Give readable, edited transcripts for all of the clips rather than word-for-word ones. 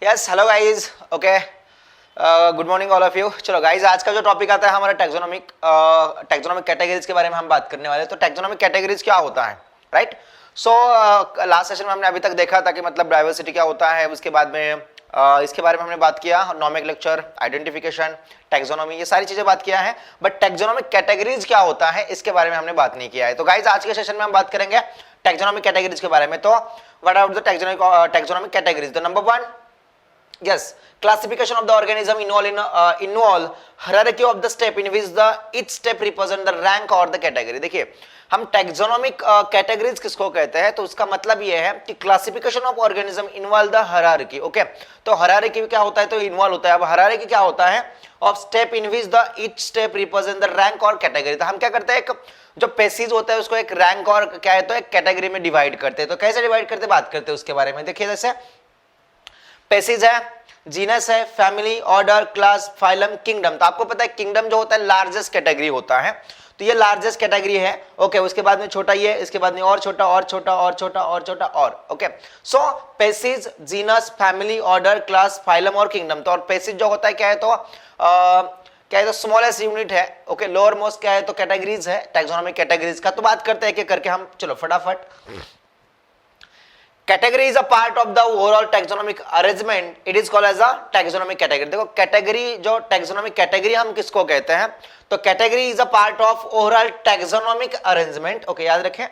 Yes hello guys okay good morning all of you. चलो guys आज का जो टॉपिक आता है हमारा टैक्सोनॉमिक कैटेगरीज के बारे में हम बात करने वाले हैं। तो टैक्सोनॉमिक कैटेगरीज क्या होता है, राइट? सो लास्ट सेशन में हमने अभी तक देखा था कि मतलब डाइवर्सिटी क्या होता है, उसके बाद में इसके बारे में हमने बात किया, नॉमेनक्लेचर, आइडेंटिफिकेशन, टैक्सोनॉमी, ये सारी चीजें बात किया है। बट टैक्सोनॉमिक कैटेगरीज क्या होता है इसके बारे में हमने बात नहीं किया है। तो गाइज आज के सेशन में हम बात करेंगे टैक्सोनॉमिक कैटेगरीज के बारे में। तो what are the taxonomic categories? तो number 1, yes, classification of the organism involve hierarchy of the step in which the each step represent the rank or the category। देखिए हम टैक्सोनॉमिक कैटेगरीज किसको कहते हैं, तो उसका मतलब ये है कि classification of organism involve the hierarchy. Okay, तो हायरार्की क्या होता है, तो इन्वॉल्व होता है। अब हायरार्की क्या होता है? Of step in which the each step represent the rank और कैटेगरी। तो हम क्या करते हैं, एक जो पेसिज होता है उसको एक रैंक और क्या है तो एक कैटेगरी में डिवाइड करते हैं। तो कैसे डिवाइड करते बात करते हैं उसके बारे में। देखिए जैसे पेसिज है, जीनस है, family, order, class, phylum, kingdom. तो आपको पता है किंगडम जो होता है लार्जेस्ट कैटेगरी होता है, तो ये लार्जेस्ट कैटेगरी है। ओके, उसके बाद में छोटा ये, इसके बाद में और छोटा और छोटा और छोटा और छोटा और। Okay, so species, genus, family, order, class, phylum और किंगडम। तो और पेसिज जो होता है क्या है तो क्या है तो स्मॉलेस्ट यूनिट है। ओके, लोअर मोस्ट क्या है तो कैटेगरीज है टैक्सोनॉमिक कैटेगरीज का। तो बात करते हैं एक करके हम, चलो फटाफट। Category is a part of the overall taxonomic arrangement, it is called as a taxonomic category. देखो कैटेगरी, जो टैक्सोनॉमिक कैटेगरी हम किसको कहते हैं, तो category is a part of overall taxonomic arrangement. Okay, याद रखें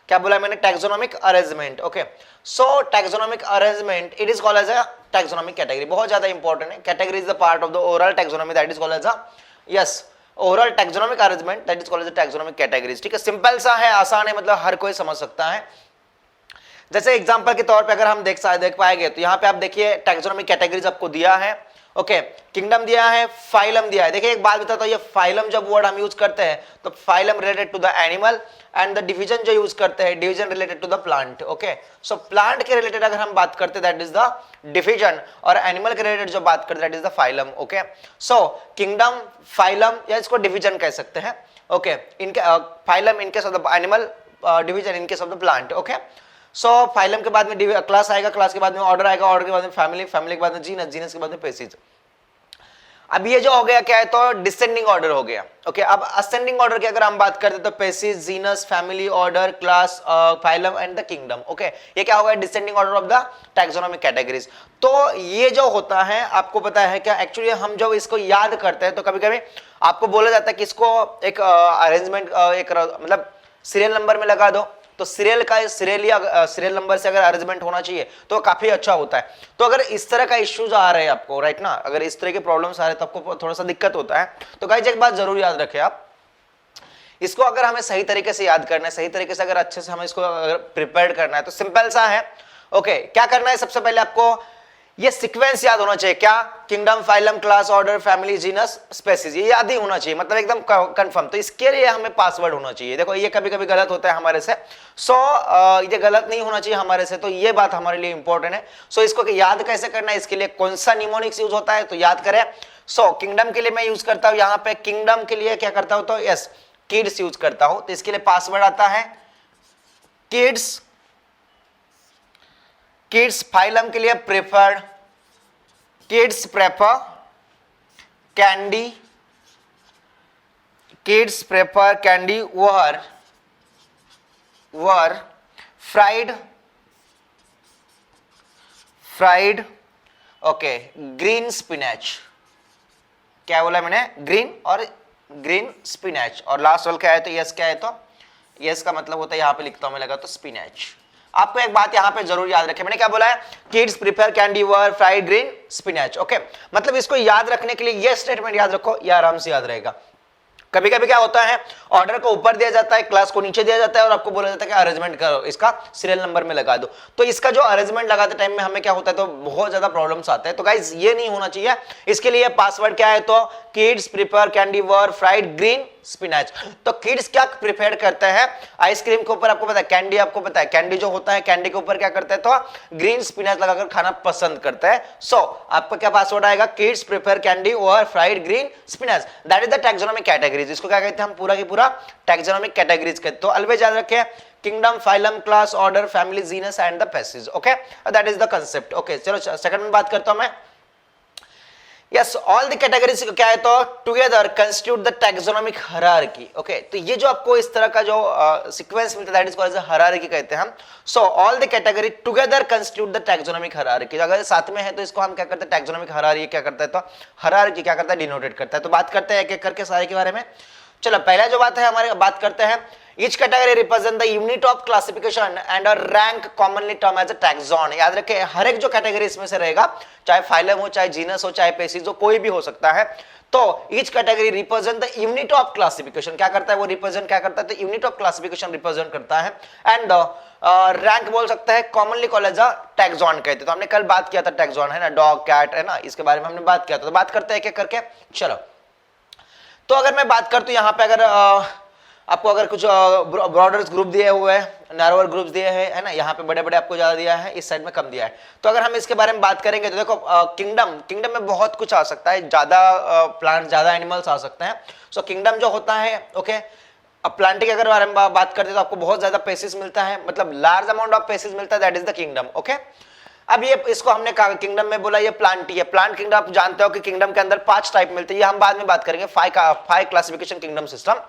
क्या बोला मैंने, taxonomic arrangement. Okay, so taxonomic arrangement it is called as a taxonomic category, बहुत ज्यादा इंपॉर्टेंट है। Category is the part of the overall taxonomy that is called as a yes overall taxonomic arrangement that is called as a taxonomic categories. ठीक है, simple सा है, आसान है, मतलब हर कोई समझ सकता है। जैसे एग्जांपल के तौर पे अगर हम देख पाएंगे तो यहाँ पे आप देखिए टैक्सोनॉमिक कैटेगरीज आपको दिया है। ओके, किंगडम दिया है, फाइलम दिया है। देखिए एक बात बताता हूँ, ये फाइलम जब वर्ड हम यूज करते हैं तो phylum related to the animal and the division जो यूज करते हैं division related to the plant. Okay, so plant के रिलेटेड अगर हम बात करते हैं दैट इज द डिवीजन, और एनिमल के रिलेटेड जो बात करते हैं that is the phylum. Okay, so kingdom, phylum या इसको डिवीजन कह सकते हैं। ओके, इनके phylum in case of the animal, division in case of the plant. Okay, so phylum के बाद में क्लास आएगा, क्लास के बाद में ऑर्डर आएगा, ऑर्डर के बाद में फैमिली, फैमिली के बाद में जीनस, जीनस के बाद में पेसिज। अब ये जो हो गया क्या है तो डिसेंडिंग ऑर्डर हो गया। ओके, अब असेंडिंग ऑर्डर की अगर हम बात करते हैं तो पेसिज, genus, family, order, class, phylum and the kingdom. Okay, ये क्या होगा, descending order of the taxonomic categories. तो ये जो होता है आपको पता है क्या, एक्चुअली हम जब इसको याद करते हैं तो कभी कभी आपको बोला जाता है कि इसको एक अरेंजमेंट एक मतलब सीरियल नंबर में लगा दो, तो सीरियल का सीरियल नंबर से अगर अरेंजमेंट होना चाहिए तो काफी अच्छा होता है। तो अगर इस तरह का इश्यूज आ रहे हैं आपको, राइट ना, अगर इस तरह के प्रॉब्लम्स आ रहे हैं तो आपको थोड़ा सा दिक्कत होता है। तो गाइस एक बात जरूर याद रखें आप, इसको अगर हमें सही तरीके से याद करना है, सही तरीके से अगर अच्छे से हमें इसको अगर प्रिपेयर करना है तो सिंपल सा है। ओके, क्या करना है, सबसे पहले आपको ये सीक्वेंस याद होना चाहिए। क्या, kingdom, phylum, class, order, family, genus, species, ये याद ही होना चाहिए, मतलब एकदम कंफर्म। तो इसके लिए हमें पासवर्ड होना चाहिए। देखो ये कभी कभी गलत होता है हमारे से, सो ये गलत नहीं होना चाहिए हमारे से, तो ये बात हमारे लिए इंपॉर्टेंट है। सो इसको याद कैसे करना है, इसके लिए कौन सा निमोनिक्स यूज होता है तो याद करें। सो किंगडम के लिए मैं यूज करता हूं, यहाँ पे किंगडम के लिए क्या करता हूं तो यस किड्स यूज करता हूं। तो इसके लिए पासवर्ड आता है किड्स। किड्स, फाइलम के लिए preferred, kids prefer candy, kids prefer candy, over fried, okay, green spinach. क्या बोला मैंने, ग्रीन और ग्रीन स्पिनच। और लास्ट वाला क्या है तो यस, क्या है तो यस का मतलब होता है, यहां पे लिखता हूं मैं, लगा तो स्पिनच। आपको एक बात यहां पे जरूर याद रखें, मैंने क्या बोला है, kids prefer candy, over fried green spinach. Okay, मतलब इसको याद रखने के लिए ये स्टेटमेंट याद रखो, ये आराम से याद रहेगा। कभी कभी क्या होता है, ऑर्डर को ऊपर दिया जाता है, क्लास को नीचे दिया जाता है और आपको बोला जाता है कि अरेंजमेंट करो, इसका सीरियल नंबर में लगा दो। तो इसका जो अरेंजमेंट लगाते टाइम में हमें क्या होता है तो बहुत ज्यादा प्रॉब्लम्स आते हैं। तो गाइस ये नहीं होना चाहिए। इसके लिए पासवर्ड क्या है तो kids prefer candy, over fried green spinach. तो किड्स क्या प्रिफेयर करते हैं, आइसक्रीम के ऊपर आपको पता है, कैंडी आपको पता है, कैंडी जो होता है कैंडी के ऊपर क्या करते हैं तो ग्रीन स्पिनच लगाकर खाना पसंद करते हैं। सो आपका क्या पासवर्ड आएगा, किड्स प्रिफर कैंडी और fried green spinach, that is the taxonomic categories. इसको क्या कहते हैं हम, पूरा की पूरा टैक्सोनॉमिक कैटेगरीज कहते हैं। तो ऑलवेज याद रखें kingdom, phylum, class, order, family, genus and the species. Okay, that is the concept. Okay, चलो सेकंड में बात करता हूं मैं। यस, ऑल द कैटेगरीज क्या है तो together constitute the taxonomic hierarchy. Okay, तो ये जो आपको इस तरह का जो सीक्वेंस मिलता है that is called as hierarchy कहते हैं हम। So all the category together constitute the taxonomic hierarchy. अगर साथ में है तो इसको हम क्या करते हैं, टैक्सोनॉमिक हायरार्की क्या करता है तो हायरार्की क्या करता है, डिनोटेट करता है। तो बात करते हैं एक एक करके सारे के बारे में। चलो पहला जो बात है हमारे बात करते हैं, each category represent the unit of classification and a rank commonly termed as a taxon। याद रखें हर एक जो कैटेगरी इसमें से रहेगा, चाहे फाइलम हो, चाहे जीनस हो, चाहे स्पीसीज हो, कोई भी हो सकता है, तो each category represent the unit of classification। क्या करता है वो रिप्रेजेंट क्या करता है तो यूनिट ऑफ क्लासिफिकेशन रिप्रेजेंट करता है। एंड रैंक बोल सकता है, commonly called as a taxon कहते हैं। तो हमने कल बात किया था टैक्सॉन है ना, डॉग, कैट है ना, इसके बारे में हमने बात किया था। तो बात करते हैं एक एक करके। चलो, तो अगर मैं बात करता हूं यहाँ पे, अगर आपको अगर कुछ ब्रॉडर ग्रुप दिए हुए हैं, नैरोअर ग्रुप्स दिए हैं, है ना, यहाँ पे बड़े बड़े आपको ज्यादा दिया है, इस साइड में कम दिया है। तो अगर हम इसके बारे में बात करेंगे तो देखो किंगडम में बहुत कुछ आ सकता है, ज्यादा प्लांट, ज्यादा एनिमल्स आ सकते हैं। सो किंगडम जो होता है, ओके, अब प्लांटिंग अगर बारे में बात करते हैं तो आपको बहुत ज्यादा पेसिस मिलता है, मतलब लार्ज अमाउंट ऑफ पेसिस मिलता है, that is the kingdom. Okay, अब ये इसको हमने कहा किंगडम में बोला ये प्लांटी है। प्लांट किंगडम आप जानते हो कि किंगडम के अंदर 5 टाइप मिलते हैं, ये हम बाद में बात करेंगे। 5 क्लासिफिकेशन किंगडम सिस्टम,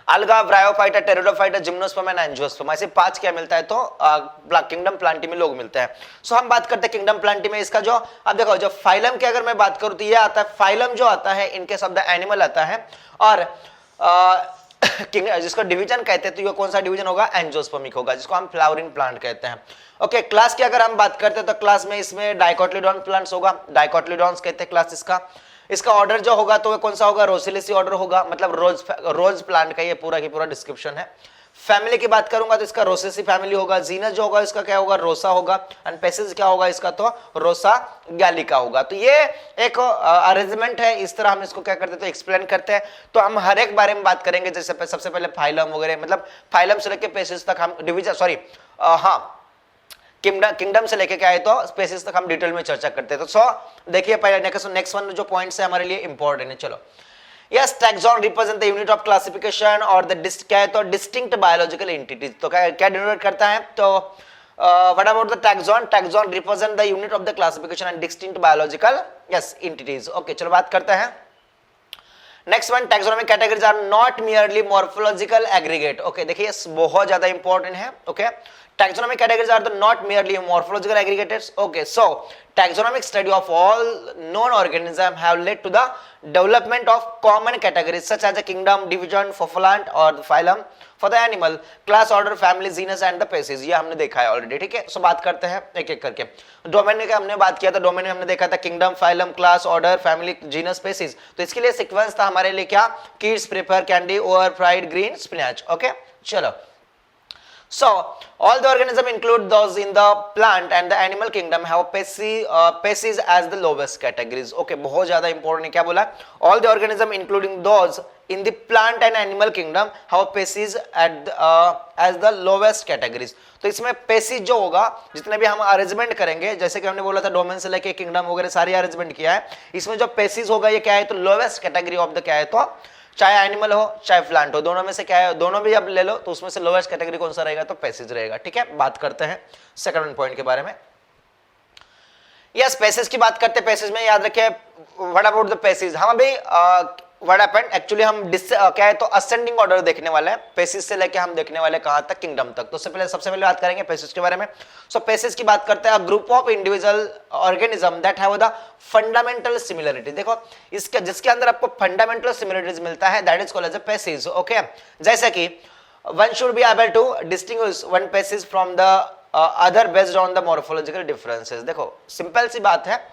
अलगा, bryophyta, pteridophyta, gymnosperm and angiosperm, ऐसे 5 क्या मिलता है तो किंगडम प्लांटी में लोग मिलते हैं। सो हम बात करते हैं किंगडम प्लांटी में इसका जो, अब देखो जो फाइलम की अगर मैं बात करूं तो ये आता है, फाइलम जो आता है इनके शब्द एनिमल आता है, और जिसको डिवीजन कहते हैं तो ये कौन सा डिवीजन होगा, एंजियोस्पर्मिक होगा, जिसको हम फ्लावरिंग प्लांट कहते हैं। ओके, क्लास की अगर हम बात करते हैं तो क्लास में इसमें डाइकोटिलीडॉन प्लांट्स होगा, डाइकोटिलीडॉन्स कहते हैं क्लास इसका। इसका ऑर्डर जो होगा तो वो कौन सा होगा, रोसिलिसी ऑर्डर होगा, मतलब रोज प्लांट का ये पूरा की पूरा डिस्क्रिप्शन है। फैमिली की बात करूंगा तो इसका रोसेसी फैमिली होगा। जीनस जो होगा इसका क्या होगा, रोसा होगा। एंड पेसिस क्या होगा इसका तो रोसा गैलिका होगा। तो ये एक अरेंजमेंट है, इस तरह हम इसको क्या करते हैं तो एक्सप्लेन करते हैं। तो हम हर एक बारे में बात करेंगे, जैसे सबसे पहले फाइलम वगैरह, मतलब फाइलम से लेकर पेसिस तक हम डिवीजन, सॉरी हाँ, किंगडम से लेके क्या है तो स्पेसिस तक हम डिटेल में चर्चा करते हैं। तो सो देखिए पहले नेक्स्ट वन जो पॉइंट्स है हमारे लिए इंपॉर्टेंट है। चलो, yes, taxon represent the unit of classification और द क्या है तो डिस्टिंक्ट बायोलॉजिकल एंटिटीज। तो क्या डिनोट करता है तो what about the taxon, taxon represent the unit of the classification and distinct biological yes entities. Okay, चलो बात करते हैं next one, taxonomic categories are not merely morphological aggregate. Okay, देखिए बहुत ज्यादा इंपॉर्टेंट है। Okay, taxonomic categories are the not merely morphological aggregators. Okay, so taxonomic study of all known organisms have led to the development of common categories such as the kingdom, division, for plant or the phylum, for the animal, class, order, family, genus and the species। ये हमने देखा है already, ठीक है। सो बात करते हैं एक एक करके। डोमेन में हमने बात किया था, डोमेन में हमने देखा था kingdom, phylum, class, order, family, genus, species. तो इसके लिए सीक्वेंस था हमारे लिए क्या, kids prefer candy over fried green spinach. Okay, चलो, so all the organisms include those in the plant and the animal kingdom have species as the lowest categories। okay, बहुत ज्यादा इंपॉर्टेंट है, क्या बोला, all the organisms including those in the plant and animal kingdom have species at as the lowest categories। तो इसमें species जो होगा, जितने भी हम अरेंजमेंट करेंगे, जैसे कि हमने बोला था डोमेन से लेके किंगडम वगैरह सारी अरेंजमेंट किया है, इसमें जो species होगा ये क्या है तो लोवेस्ट कैटेगरी ऑफ द क्या है तो, चाहे एनिमल हो चाहे प्लांट हो, दोनों में से क्या है, दोनों भी अब ले लो तो उसमें से लोवेस्ट कैटेगरी कौन सा रहेगा तो पैसेज रहेगा। ठीक है, बात करते हैं सेकंड पॉइंट के बारे में। यस, पैसेज की बात करते हैं। पैसेज में याद रखिए व्हाट अबाउट द पैसेज, हम अभी व्हाट हैपेंड एक्चुअली हम क्या है तो असेंडिंग ऑर्डर देखने वाले हैं, पैसेज से लेके हम देखने वाले कहां तक, किंगडम तक। तो सबसे पहले बात करेंगे पैसेज के बारे में। सो पैसेज की बात करते हैं, group of individual organism that have the fundamental similarity. देखो इसके जिसके अंदर आपको फंडामेंटल सिमिलरिटीज मिलता है that is called as a passage. Okay, जैसे कि one should be able to distinguish one passage from the other based on the morphological differences. देखो सिंपल सी बात है,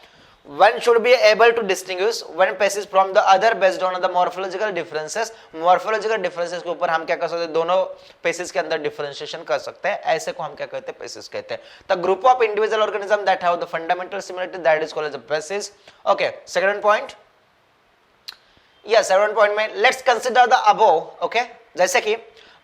one should be able to distinguish one species from the other based on the morphological differences। morphological differences के ऊपर हम क्या कर सकते हैं, दोनों species के अंदर differentiation कर सकते हैं, ऐसे को हम क्या कहते हैं, species कहते हैं। the group of individual organism that have the fundamental similarity that is called as a species। okay, second point, yes, second point में let's consider the above। okay, जैसे कि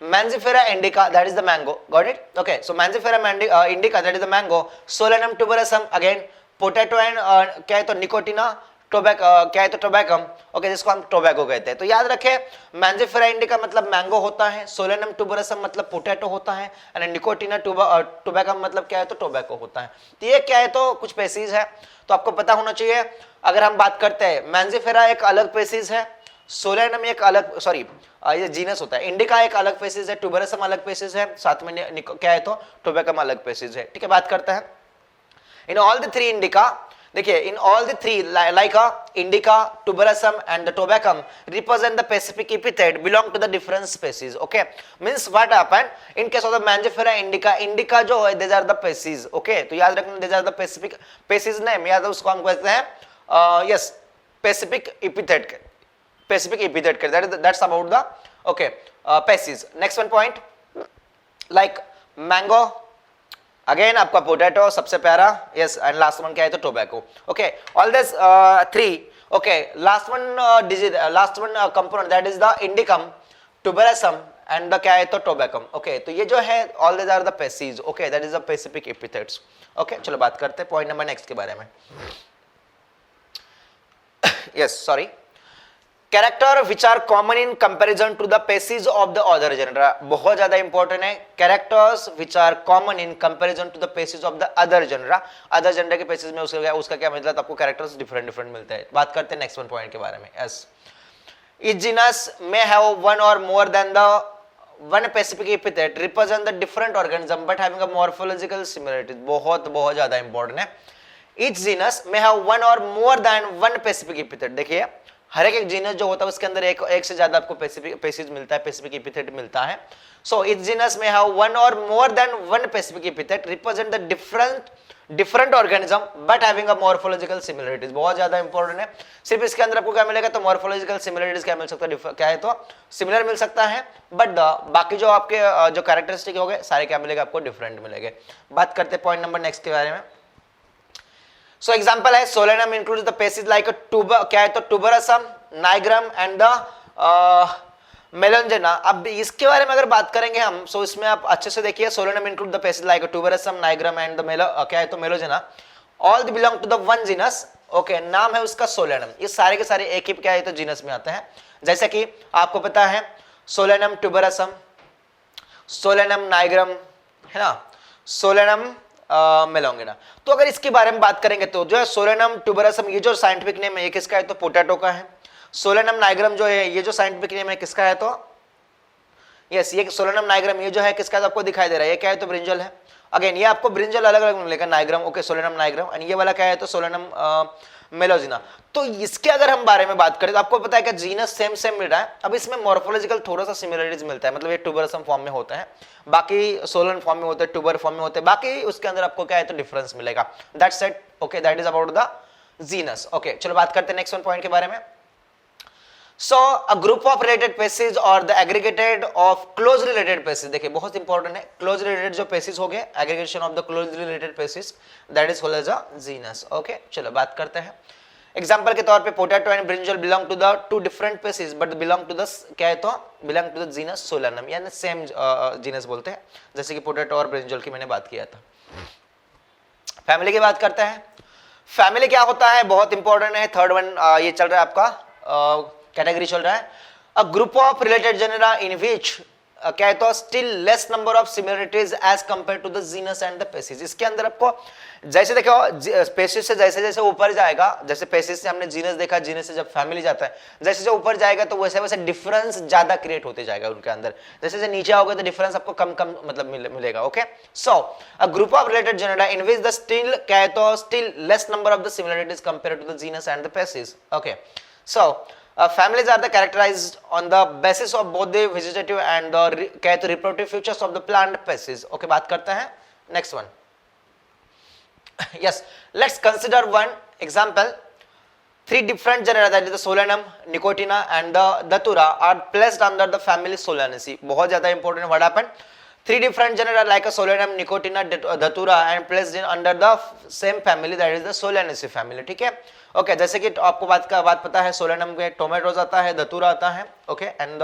Mangifera indica that is the mango, got it? okay, so Mangifera indica that is the mango, Solanum tuberosum again, potato and क्या है तो निकोटिना, क्या है तो tabacum, okay, जिसको हम टोबैको कहते हैं। तो याद रखें मैंजिफेरा इंडिका मतलब मैंगो होता है, सोलेनम ट्यूबरसम मतलब पोटैटो होता है, एंड निकोटिना टोबैकम मतलब क्या है तो टोबैको होता है। तो ये क्या है तो कुछ पेसीज है, तो आपको पता होना चाहिए। अगर हम बात करते हैं मैंजिफेरा एक अलग पेसीज है, सोलेनम एक अलग, सॉरी ये जीनस होता है, इंडिका एक अलग पेसीज है, ट्यूबरसम अलग पेसीज है, साथ में क्या है तो टोबैकम अलग पेसीज है। ठीक है, बात करते हैं in all the three indica. देखिए in all the three like indica, tuberosum and the tabacum represent the specific epithet belong to the different species. Okay, means what happened in case of the mangifera indica, indica जो है these are the species. Okay, तो याद रखना these are the specific species name, याद है उसको हम कहते हैं yes specific epithet, specific epithet that's about the okay species. Next one point like mango, again आपका पोटैटो सबसे प्यारा, यस, एंड लास्ट वन क्या है तो tobacco. Okay, all this three, okay, last one component that is the indicum, tuberosum and the क्या है तो tabacum. Okay, तो ये जो है all this are the species. Okay, that is the specific epithets. Okay, चलो बात करते हैं पॉइंट नंबर नेक्स्ट के बारे में। Yes, sorry, character which are common in comparison to the species of the other genera, बहुत ज्यादा इंपॉर्टेंट है। Characters which are common in comparison to the species of the other genera, other genera के species में उसका क्या मतलब, आपको characters different मिलते हैं। बात करते हैं नेक्स्ट वन पॉइंट के बारे में। Yes, each genus may have one or more than the one specific epithet represent the different organism but having a morphological similarities, बहुत ज्यादा इंपॉर्टेंट है। Each genus may have one or more than one specific epithet, देखिए हर एक genus जो होता है उसके अंदर एक से ज्यादा आपको स्पेसीज मिलता है, स्पेसिफिक एपिथेट मिलता है। सो ईच जीनस में have one or more than one specific epithet represent the different organism but having a morphological similarities, बहुत ज्यादा इंपॉर्टेंट है। सिर्फ इसके अंदर आपको क्या मिलेगा तो मॉर्फोलॉजिकल सिमिलरिटीज क्या मिल सकता है, क्या है तो सिमिलर मिल सकता है, बट बाकी जो आपके जो कैरेक्टरिस्टिक हो गए सारे क्या मिलेगा आपको डिफरेंट मिलेंगे। बात करते हैं पॉइंट नंबर नेक्स्ट के बारे में। सो एग्जांपल है Solanum includes the species like क्या है तो ट्यूबरसम, नाइग्रम एंड द मेलोंजेना। अब इसके बारे में अगर बात करेंगे हम, सो इसमें आप अच्छे से देखिए, solanum include the species like tuberosum, nigrum and the क्या है तो melongena, all the belong to the one genus. Okay, नाम है उसका सोलेनम, ये सारे के सारे एक ही क्या है तो जीनस में आते हैं। जैसे कि आपको पता है सोलेनम ट्यूबरसम, सोलेनम नाइग्रम, है ना, सोलेनम मेलोंगेना। तो अगर इसके बारे में बात करेंगे तो जो है सोलेनम ट्यूबरसम, ये जो साइंटिफिक नेम है ये किसका है तो पोटैटो का है। सोलेनम नाइग्रम जो है ये जो साइंटिफिक नेम है किसका है तो यस, ये सोलेनम नाइग्रम ये जो है किसका है तो आपको दिखाई दे रहा है, ये क्या है तो ब्रिंजल है। अगेन ये आपको ब्रिंजल अलग अलग मिलेगा, nigrum, okay, Solanum nigrum, and ये वाला क्या है तो सोलेनम मेलोजिना। तो इसके अगर हम बारे में बात करें तो आपको पता है कि जीनस सेम मिल रहा है। अब इसमें मॉर्फोलॉजिकल थोड़ा सा सिमिलरिटीज मिलता है, मतलब ये ट्यूबरसम फॉर्म में होता है, बाकी सोलन फॉर्म में होते हैं, ट्यूबर फॉर्म में होते हैं, बाकी उसके अंदर आपको क्या है तो डिफरेंस मिलेगा। That's it, okay, that is about the genus. Okay, चलो बात करते हैं नेक्स्ट वन पॉइंट के बारे में। So a group of related species or the aggregated of closely related species, देखिए बहुत इंपॉर्टेंट है, closely related जो species हो गए, aggregation of the closely related species, that is called as a genus. Okay, चलो बात करते हैं। एग्जाम्पल के तौर पे potato and brinjal belong to the two different species but belong to the क्या है तो belong to the genus Solanum, यानी सेम जीनस बोलते हैं, जैसे कि पोटैटो और ब्रिंजल की मैंने बात किया था। फैमिली की बात करते हैं। फैमिली क्या होता है, बहुत इंपॉर्टेंट है। थर्ड वन ये चल रहा है आपका कैटेगरी चल रहा है, a group of related genera in which क्या है तो still less number of similarities as compare to the genus and the species. इसके अंदर आपको जैसे देखो स्पीशीज से जैसे जैसे ऊपर जाएगा, जैसे स्पीशीज से हमने जीनस देखा, जीनस से जब फैमिली जाता है, जैसे जैसे ऊपर जाएगा तो वैसे वैसे डिफरेंस ज्यादा क्रिएट होते जाएगा उनके अंदर, जैसे जैसे नीचे आओगे तो डिफरेंस आपको कम कम मतलब मिलेगा। Okay, so a group of related genera in which the still क्या है तो still less number of the similarities compare to the genus and the species. Okay, so families are the characterized on the basis of both the vegetative and the क्या है तो reproductive features of the plant species। Okay, बात करते हैं next one. yes, let's consider one example. Three different genera, that is the Solanum, Nicotina and the Datura, are placed under the family Solanaceae। बहुत ज्यादा important, what happened? Three different genera like a Solanum, Nicotina, Datura and placed in under the same family, that is the Solanaceae family। ठीक है, okay, जैसे कि आपको बात पता है, सोलेनम में टोमेटोज आता है, धतूरा आता है, ओके, एंड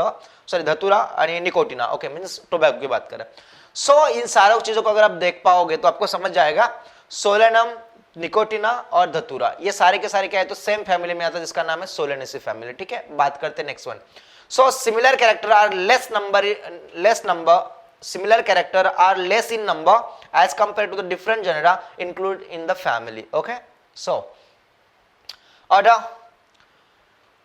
सॉरी धतूरा और निकोटिना, ओके, मींस टोबैको की बात करें। सो इन सारों चीजों को अगर आप देख पाओगे तो आपको समझ जाएगा सोलेनम निकोटिना और धतूरा, ये सारे के सारे क्या है तो सेम फैमिली में आता है जिसका नाम है सोलेनेसी फैमिली। ठीक है, बात करते हैं next one. So similar character are less number similar character are less in number as compared to the different genera included in the family. Okay, so order,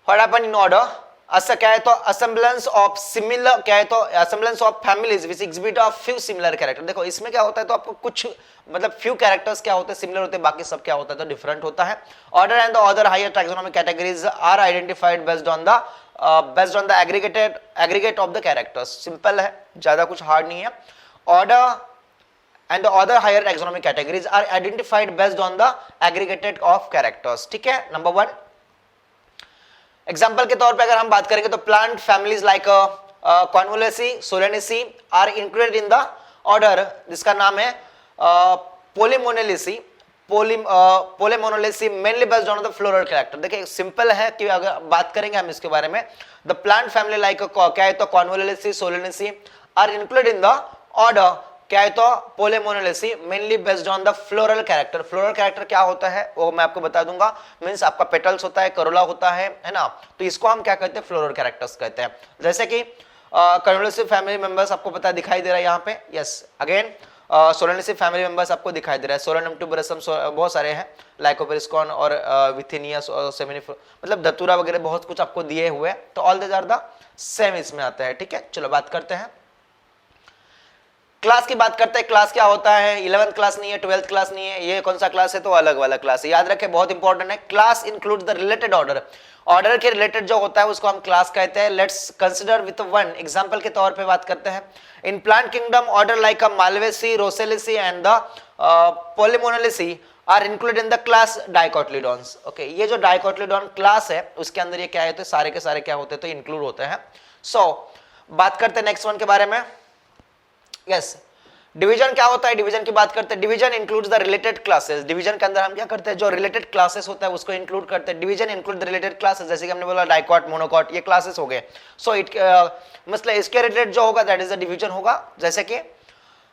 what happen in order? ऐसा क्या है तो assemblance of similar, क्या है तो assemblance of families which exhibit a few similar character। देखो इसमें क्या होता है तो आपको कुछ मतलब few characters क्या होते हैं सिमिलर होते हैं, बाकी सब क्या होता है तो डिफरेंट होता है। Order and the other higher taxonomic categories are identified based on the aggregate of the characters। Simple है, ज्यादा कुछ हार्ड नहीं है। Order and the other higher taxonomic categories are identified based on the aggregate of characters। ठीक है, number 1 example के तौर पे अगर हम बात करेंगे तो plant families like convolvulaceae, solanaceae are included in the order जिसका नाम है polemoniales, polemoniales mainly based on the floral character. देखिए सिंपल है कि अगर बात करेंगे हम इसके बारे में, द प्लांट फैमिली लाइक क्या है तो convolvulaceae, solanaceae are included in the order क्या है तो polemoniales mainly based on the floral character. Floral character क्या होता है वो मैं आपको बता दूंगा, मींस आपका पेटल्स होता है, करोला होता है ना, तो इसको हम क्या कहते हैं फ्लोरल कैरेक्टर्स कहते हैं। जैसे कि कॉन्वोलेसी फैमिली मेंबर्स आपको पता दिखाई दे रहा है यहाँ पे, yes again Solanaceae family members आपको दिखाई दे रहा है, सोलेनम ट्यूबरसम बहुत सारे हैं, लाइकोपेरिस्कॉन और विथिनियस और सेमिनिफर, मतलब धतूरा वगैरह बहुत कुछ आपको दिए हुए हैं, तो all these are the same इसमें आता है। ठीक है, चलो बात करते हैं क्लास की बात करते हैं। क्लास क्या होता है, 11th क्लास नहीं है, 12th क्लास नहीं है, ये कौन सा क्लास है तो अलग वाला क्लास है, याद रखें बहुत इंपॉर्टेंट है। Class include the related order, order के रिलेटेड जो होता है उसको हम क्लास कहते हैं। Let's consider with one example के तौर पे बात करते हैं। In plant kingdom order like a malvaceae, rosales and the polemoniales are included in the class dicotyledons. Okay, ये जो डाइकोटिलीडॉन क्लास है उसके अंदर ये क्या है तो सारे के सारे क्या होते हैं तो इंक्लूड होते हैं। सो बात करते हैं नेक्स्ट वन के बारे में। यस, डिवीजन क्या होता है, डिवीजन की बात करते हैं। Division includes the related classes, division के अंदर हम क्या करते हैं जो रिलेटेड क्लासेस होता है उसको इंक्लूड करते हैं। Division include the related classes, जैसे कि हमने बोला डाइकॉट, मोनोकॉट, ये क्लासेस हो गए। सो इट मतलब इसके रिलेटेड जो होगा दैट इज द डिवीजन होगा। जैसे कि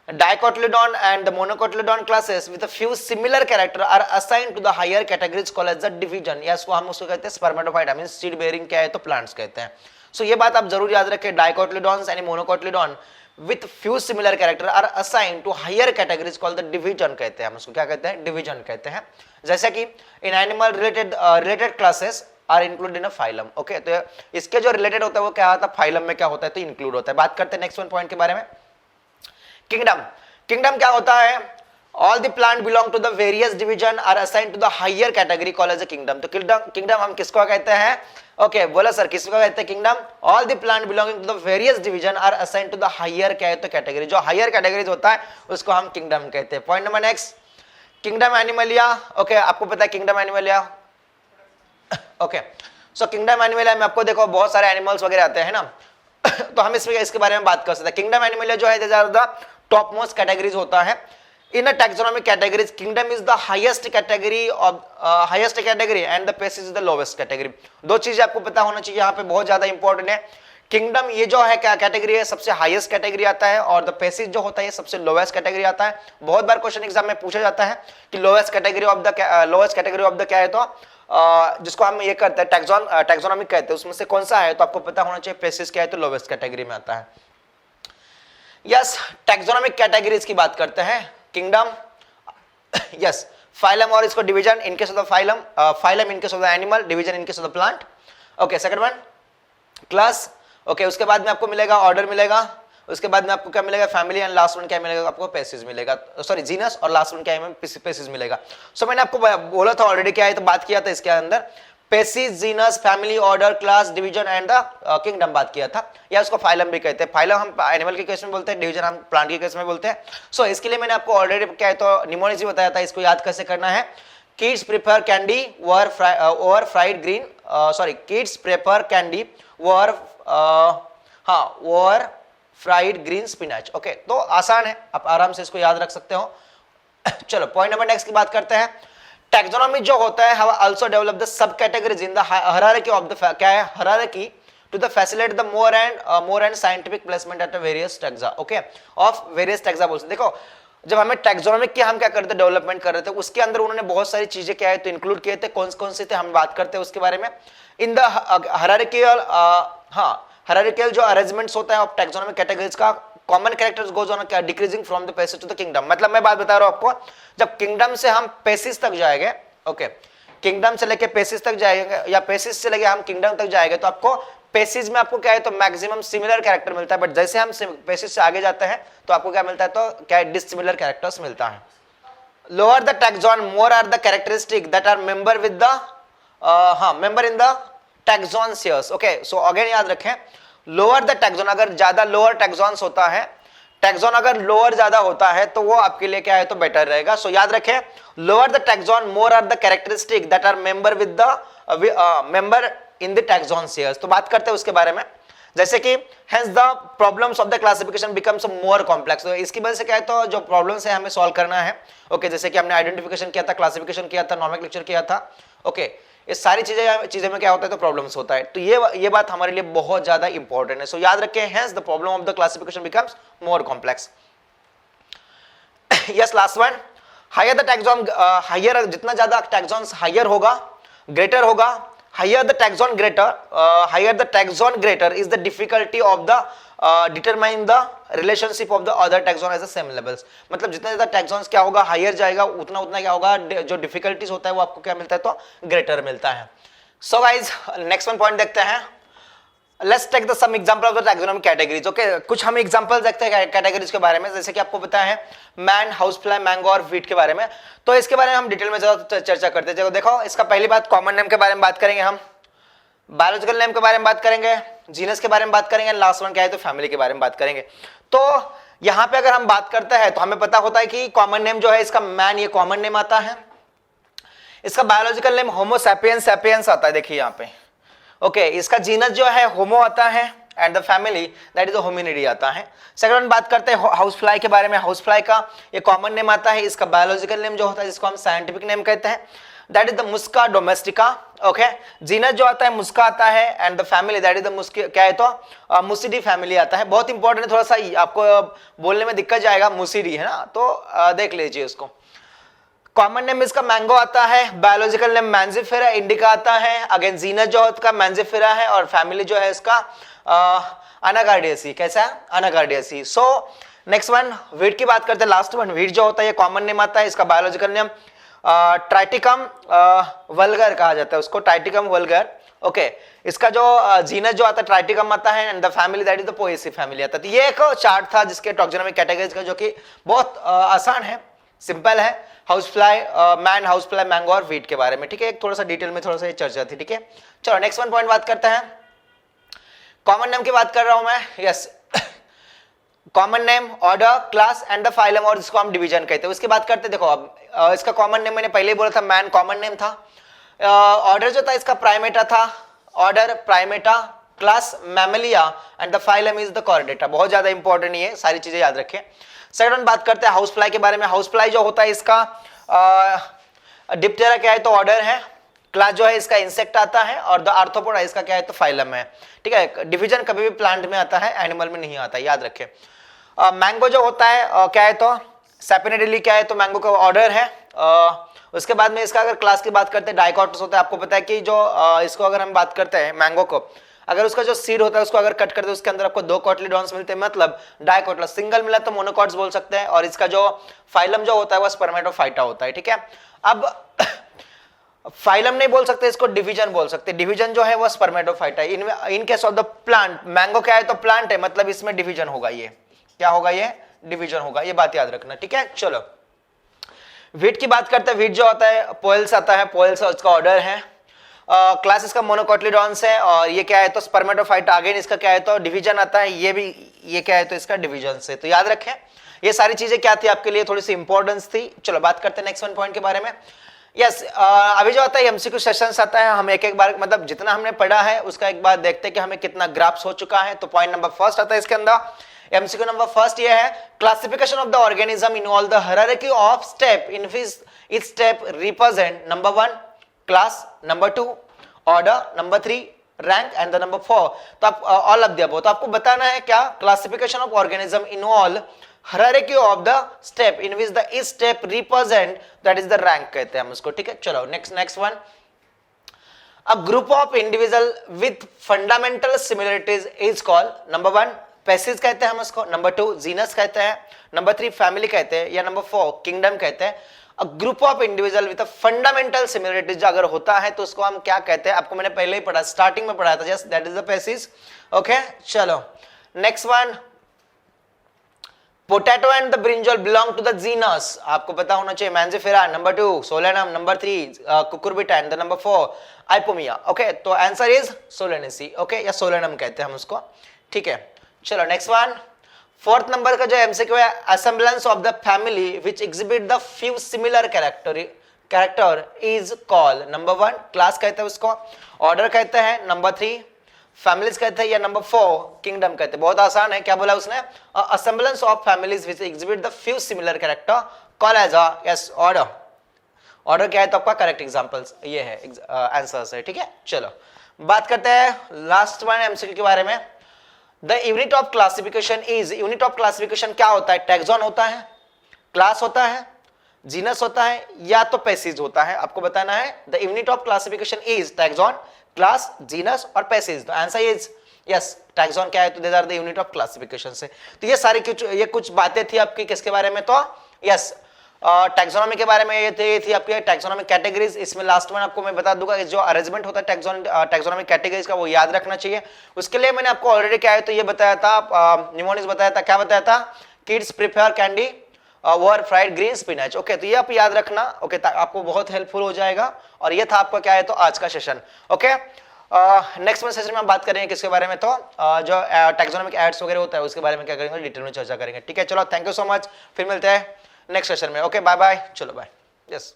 dicotyledon and the monocotyledon classes with a few similar character are assigned to the higher categories called as the division, या इसको हम उसको कहते हैं स्पर्मेटोफाइट, मींस सीड बेयरिंग क्या है तो प्लांट्स कहते हैं। सो ये बात आप जरूर याद रखें, डाइकोटिलीडॉन्स and मोनोकोटिलीडॉन with few similar character are assigned to higher categories called the division कहते हैं, हम उसको क्या कहते हैं डिवीजन कहते हैं। जैसे कि in animal related classes are included in a phylum। Okay, तो इसके जो रिलेटेड होता है वो क्या होता है फाइलम में क्या होता है तो इंक्लूड होता है। बात करते हैं नेक्स्ट वन पॉइंट के बारे में। किंगडम, किंगडम क्या होता है, all the plant belong to the various division are assigned to the higher category called as a kingdom। तो किंगडम हम किसको कहते हैं, ओके बोला सर किसको कहते हैं kingdom, all the plant belonging to the various division are assigned to the higher क्या है तो कैटेगरी, जो हायर कैटेगरीज होता है उसको हम किंगडम कहते हैं। Point number next, kingdom Animalia. Okay, आपको पता है kingdom Animalia, okay so kingdom Animalia में आपको देखो बहुत सारे एनिमल्स वगैरह आते हैं ना तो हम इसके बारे में बात कर सकते हैं। किंगडम एनिमलिया जो है टॉप मोस्ट कैटेगरीज होता है in a taxonomic categories। kingdom is the highest category and the species is the lowest category। दो चीजें आपको पता होना चाहिए यहाँ पे बहुत ज्यादा इंपॉर्टेंट है। किंगडम ये जो है क्या कैटेगरी है, सबसे हाईएस्ट कैटेगरी आता है, और द पेसिस जो होता है ये सबसे लोवेस्ट कैटेगरी आता है। बहुत बार क्वेश्चन एग्जाम में पूछा जाता है कि लोवेस्ट कैटेगरी ऑफ द क्या है तो जिसको हम ये करते हैं टैक्सोनॉमिक कहते हैं, उसमें से कौन सा है तो आपको पता होना चाहिए पेसिस क्या है तो लोवेस्ट कैटेगरी में आता है। यस, टैक्सोनॉमिक कैटेगरीज की बात करते हैं। किंगडम, यस, फाइलम और इसको division in case of the phylum, phylum in case of the animal, division in case of the plant. Okay, second one class. Okay, उसके बाद में आपको मिलेगा ऑर्डर मिलेगा, उसके बाद में आपको क्या मिलेगा फैमिली, एंड लास्ट वन क्या मिलेगा आपको पेसिस मिलेगा, सॉरी जीनस, और लास्ट वन क्या है पेसिस मिलेगा। सो मैंने आपको बोला था ऑलरेडी क्या है तो बात किया था इसके अंदर species, genus, family, order, class, division and the kingdom बात किया था, या उसको फाइलम भी कहते हैं। फाइलम हम एनिमल के केस में बोलते हैं, डिवीजन हम प्लांट के केस में बोलते हैं। सो इसके लिए मैंने आपको ऑलरेडी क्या है तो निमोलॉजी बताया था, इसको याद कैसे करना है। Kids prefer candy over fried green, sorry kids prefer candy over over fried green spinach. Okay, तो आसान है, आप आराम से इसको याद रख सकते हो। चलो पॉइंट नंबर नेक्स्ट की बात करते हैं। टैक्सोनॉमी जो होता है have also develop the sub categories in the hierarchy of the क्या है hierarchy to the facilitate the more and scientific placement at various taxa. Okay, of various taxa बोलते देखो जब हमें टैक्सोनॉमिक की हम क्या करते डेवलपमेंट कर रहे थे, उसके अंदर उन्होंने बहुत सारी चीजें क्या है तो इंक्लूड किए थे। कौन कौन से थे हम बात करते हैं उसके बारे में। इन द हायरार्किकल हायरार्किकल जो अरेंजमेंट्स होता है ऑफ टैक्सोनॉमिक कैटेगरीज का, common characters goes on decreasing from the species to the kingdom. मतलब मैं बात बता रहा हूं आपको, जब किंगडम से हम पेसिस तक जाएंगे, ओके, किंगडम से लेके पेसिस तक जाएंगे या पेसिस से लेके हम किंगडम तक जाएंगे, तो आपको पेसिस में आपको क्या है तो मैक्सिमम सिमिलर कैरेक्टर मिलता है, बट जैसे हम पेसिस से आगे जाते हैं तो आपको क्या मिलता है तो क्या डिसिमिलर कैरेक्टर्स मिलता है। Lower the taxon more are the characteristic that are member with the member in the taxon shares. Okay, so again याद रखें, लोअर द टैक्सॉन, अगर ज्यादा लोअर टैक्सॉन्स होता है, टैक्सॉन अगर लोअर ज्यादा होता है तो वो आपके लिए क्या है तो बेटर रहेगा। सो याद रखें, lower the taxon more are the characteristic that are member with the member in the taxon shares. तो बात करते हैं उसके बारे में, जैसे कि hence the problems of the classification becomes more complex. तो इसकी वजह से क्या है तो जो प्रॉब्लम्स है हमें सॉल्व करना है। ओके, जैसे कि हमने आइडेंटिफिकेशन किया था, क्लासिफिकेशन किया था, नॉमेनक्लेचर किया था। ओके, ये सारी चीजें में क्या होता है तो प्रॉब्लम्स होता है। तो ये बात हमारे लिए बहुत ज्यादा इंपॉर्टेंट है। सो याद रखें, hence the problem of the classification becomes more complex. Yes, last one, higher the taxon, higher जितना ज्यादा टैक्सॉन्स हायर होगा, ग्रेटर होगा, higher the taxon greater is the difficulty of the determining the relationship of the other taxon as the same levels। मतलब जितना ज्यादा taxons क्या होगा higher जाएगा, उतना क्या होगा जो डिफिकल्टीज होता है वो आपको क्या मिलता है तो ग्रेटर मिलता है। So guys next one point देखते हैं, let's take the some example of the taxonomic categories. Okay, कुछ हम एग्जांपल देखते हैं कैटेगरीज के बारे में, जैसे कि आपको पता है मैन, हाउस फ्लाई, मैंगो और वीट के बारे में। तो इसके बारे में हम डिटेल में ज्यादा चर्चा करते हैं। देखो, इसका पहली बात कॉमन नेम के बारे में बात करेंगे, हम बायोलॉजिकल नेम के बारे में बात करेंगे, जीनस के बारे में बात करेंगे, लास्ट वन क्या है तो फैमिली के बारे में बात करेंगे। तो यहाँ पे अगर हम बात करते हैं तो हमें पता होता है कि कॉमन नेम जो है इसका मैन, ये कॉमन नेम आता है। इसका biological name Homo sapiens sapiens आता है, देखिए यहाँ पे। ओके, इसका जीनस जो है होमो आता है and the family that is the Hominidae आता है। सेकंड बात करते हैं हाउस फ्लाई के बारे में। हाउस फ्लाई का ये कॉमन नेम आता है, इसका बायोलॉजिकल नेम जो होता है जिसको हम साइंटिफिक नेम कहते हैं that is the Muska domestica. Okay, genus जो आता है मुस्का आता है and the family that is the मुस्की क्या है तो मुसिडी फैमिली आता है। बहुत इंपॉर्टेंट है, थोड़ा सा आपको बोलने में दिक्कत जाएगा, मुसिडी है ना, तो देख लीजिए उसको। कॉमन नेम इसका मैंगो आता है, बायोलॉजिकल नेम मैंजिफेरा इंडिका आता है, अगेन जीनस जो इसका मैंजिफेरा है और फैमिली जो है इसका अनाकार्डियेसी। कैसा है? अनाकार्डियेसी। सो नेक्स्ट वन वीट की बात करते हैं, लास्ट वन वीट जो होता है ये कॉमन नेम आता है, इसका बायोलॉजिकल नेम ट्राइटिकम वल्गर कहा जाता है उसको, ट्राइटिकम वल्गर। ओके, इसका जो जीनस जो आता है ट्राइटिकम आता है and the family that is the Poaceae family आता है। तो ये एक चार्ट था जिसके टैक्सोनॉमिक कैटेगरीज का, जो कि बहुत आसान है, सिंपल है। House fly, man, house fly, mango और वीट के बारे में, ठीक है, एक थोड़ा सा डिटेल में थोड़ा सा चर्चा थी, ठीक है। चलो नेक्स्ट वन पॉइंट बात करते हैं, कॉमन नेम की बात कर रहा हूं मैं। Yes, common name, order, class and the phylum, और जिसको हम डिवीजन कहते हैं, उसकी बात करते हैं। देखो अब इसका कॉमन नेम मैंने पहले ही बोला था, मैन कॉमन नेम था। ऑर्डर जो था इसका प्राइमेटा था, order Primata, class Mammalia and the phylum is the Chordata. बहुत ज्यादा इंपॉर्टेंट ये सारी चीजें याद रखें। सेकंड बात करते हैं हाउस फ्लाई के बारे में। हाउस फ्लाई जो होता है इसका डिप्टेरा क्या है तो ऑर्डर है, क्लास जो है इसका इंसेक्ट आता है और द आर्थ्रोपोडा इसका क्या है तो फाइलम है, ठीक है। डिवीजन कभी भी प्लांट में आता है, एनिमल में नहीं आता है, याद रखें। मैंगो जो होता है क्या है तो सैपिनिडेली क्या है तो मैंगो का ऑर्डर है। उसके बाद में इसका अगर क्लास की बात करते हैं डाइकोटस होता है। आपको पता है कि जो इसको अगर हम बात करते हैं मैंगो को, अगर उसका जो सीड होता है उसको अगर कट करते हैं उसके अंदर आपको 2 कॉटलीडॉन्स मिलते हैं, मतलब डाइकोटलस। सिंगल मिला तो मोनोकॉट्स बोल सकते हैं, और इसका जो फाइलम जो होता है वो स्पर्मेटोफाइटा होता है, ठीक है। अब फाइलम नहीं बोल सकते, इसको डिवीजन बोल सकते हैं। डिवीजन जो है वो स्पर्मेटोफाइटा है। इन case of the plant, mango क्या है तो प्लांट है, मतलब इसमें डिवीजन होगा, ये क्या होगा, ये डिवीजन होगा, ये बात याद रखना, ठीक है। चलो वीट की बात करते हैं। वीट जो होता है पोएल्स आता है, पोएल्स उसका ऑर्डर है। क्लास इसका मोनोकोटिलिडॉन्स है, और ये क्या है तो स्पर्मेटोफाइटा, अगेन इसका क्या है तो डिवीजन आता है, ये भी ये क्या है तो इसका डिवीजन से। तो याद रखें ये सारी चीजें क्या थी आपके लिए, थोड़ी सी इंपॉर्टेंस थी। चलो बात करते हैं नेक्स्ट वन पॉइंट के बारे में। यस, अभी जो आता है एमसीक्यू सेशंस आता है, हम एक एक बार मतलब जितना हमने पढ़ा है उसका एक बार देखते हैं कि हमें कितना ग्राफ्स हो चुका है। तो पॉइंट नंबर फर्स्ट आता है इसके अंदर, एमसीक्यू नंबर फर्स्ट ये है, classification of the organism in all the hierarchy of step in which each step represent number 1 class, number 2 order, number 3 rank and the number 4 तो आप ऑल ऑफ द अबव। तो आपको बताना है क्या, classification of organism in all hierarchy of the step in which the each step represent, that is the rank कहते हैं हम उसको, ठीक है। चलो next one, a group of individual with fundamental similarities is called, number 1 पेसिस कहते हैं हम उसको, नंबर 2 जीनस कहते हैं, नंबर 3 फैमिली कहते हैं, या नंबर 4 किंगडम कहते हैं। अ group of individual with fundamental similarities अगर होता है तो उसको हम क्या कहते हैं, आपको मैंने पहले ही पढ़ा, स्टार्टिंग में पढ़ाया था, just that is the species, okay. चलो next one, potato and the brinjal belong to the genus, आपको पता होना चाहिए, mangifera, number 2 solanum, number 3 cucurbita and the number 4 ipomoea, okay. तो आंसर इज सोलेनेसी, ओके, या सोलेनम कहते हैं हम उसको, ठीक है। चलो नेक्स्ट वन, फोर्थ नंबर का जो एमसीक्यू है, assemblage of the family which exhibit the few similar character is called, number 1 class कहते हैं उसको, ऑर्डर कहते हैं, नंबर 3 फैमिलीज कहते हैं, या नंबर 4 किंगडम कहते हैं। बहुत आसान है, क्या बोला उसने, assemblage of families which exhibit the few similar character call as a, yes order. Order क्या है तो आपका करेक्ट एग्जांपल्स ये है, आंसर्स है, ठीक है। चलो बात करते हैं लास्ट वन एमसीक्यू के बारे में। The unit of classification is, unit of classification क्या होता है, टैक्सॉन होता है, क्लास होता है, जीनस होता है, या तो पेसिज होता है, आपको बताना है। The unit of classification is taxon, class, genus और species. The answer is yes, taxon क्या है तो these are the unit of classification से। तो ये सारी कुछ बातें थी आपकी किसके बारे में, तो यस टैक्सोनॉमी के बारे में ये थी आपकी टैक्सोनॉमिक कैटेगरीज। इसमें लास्ट वन आपको मैं बता दूंगा कि जो अरेंजमेंट होता है टैक्सोनॉमिक कैटेगरीज का वो याद रखना चाहिए। उसके लिए मैंने आपको ऑलरेडी क्या है तो ये बताया था, निमोनिक्स बताया था, क्या बताया था, kids prefer candy over fried green spinach, okay. तो ये आप याद रखना, ओके, आपको बहुत हेल्पफुल हो जाएगा। और ये था आपका क्या है तो आज का सेशन, ओके। नेक्स्ट में सेशन में हम बात करेंगे किसके बारे में, तो जो टैक्सोनॉमिक एड्स वगैरह होता है उसके बारे में क्या करेंगे, डिटेल में चर्चा करेंगे, ठीक है। चलो थैंक यू सो मच, फिर मिलते हैं नेक्स्ट सेशन में, ओके, बाय बाय, चलो बाय, यस।